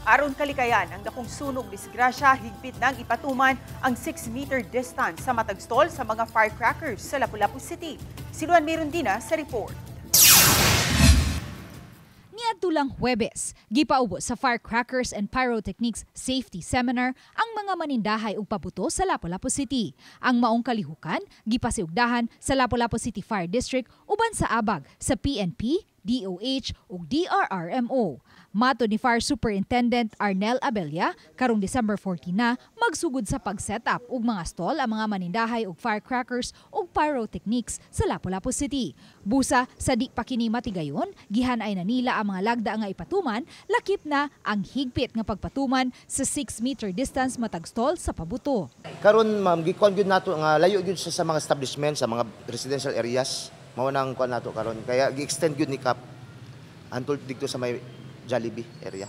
Aron kalikayan ang dakong sunog disgrasya, higpit nang ipatuman ang 6-meter distance sa matag stall sa mga firecrackers sa Lapu-Lapu City. Si Luan Mirondina sa report. Niadtulang Huwebes, gipaubo sa Firecrackers and Pyrotechnics Safety Seminar ang mga manindahay ug pabuto sa Lapu-Lapu City. Ang maong kalihukan gipasiugdahan sa Lapu-Lapu City Fire District uban sa abag sa PNP, DOH ug DRRMO. Mato ni Fire Superintendent Arnel Abella, karong December 14 na magsugod sa pag-setup og mga stall ang mga manindahay ug firecrackers ug pyrotechnics sa Lapu-Lapu City. Busa sa di pa kini matigayon, gihan-ay na nila ang mga lagda nga ipatuman, lakip na ang higpit nga pagpatuman sa 6-meter distance matag stall sa pabuto. Karon ma'am, gikon gyud nato nga layo gyud sa mga establishment sa mga residential areas. Mao nang kuan nato karon. Kaya gi-extend gyud ni CAP antol dito sa may Jollibee area.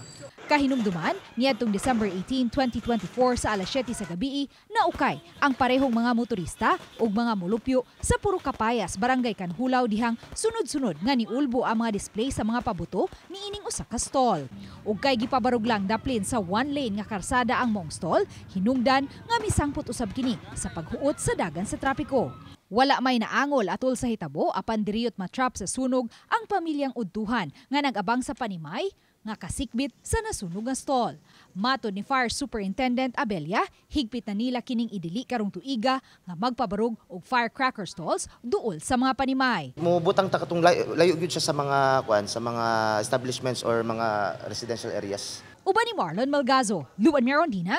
Kahinumduman, niadtong December 18, 2024 sa alas 7 sa gabi, naukay ang parehong mga motorista ug mga mulupyo sa Puro Kapayas, Barangay Kanhulaw dihang sunod-sunod nga niulbo ang mga display sa mga pabuto niining usa ka stall. Ug kay gipabarog lang daplin sa one lane nga karsada ang mong stall, hinungdan nga misangpot usab kini sa paghuot sa dagan sa trapiko. Wala may naangol atol sa hitabo apan diriyot matrap sa sunog ang pamilyang udtuhan nga nag-abang sa panimay nga kasikbit sa nasunog nga stall. Mato ni Fire Superintendent Abella, higpit na nila kining idili karong tuiga nga magpabarog og firecracker stalls duol sa mga panimay. Mubutang ta katong layo gyud siya sa mga kuan sa mga establishments or mga residential areas. Uban ni Marlon Malgazo, Luan Mirondina,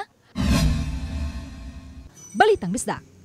Balitang Bisdak.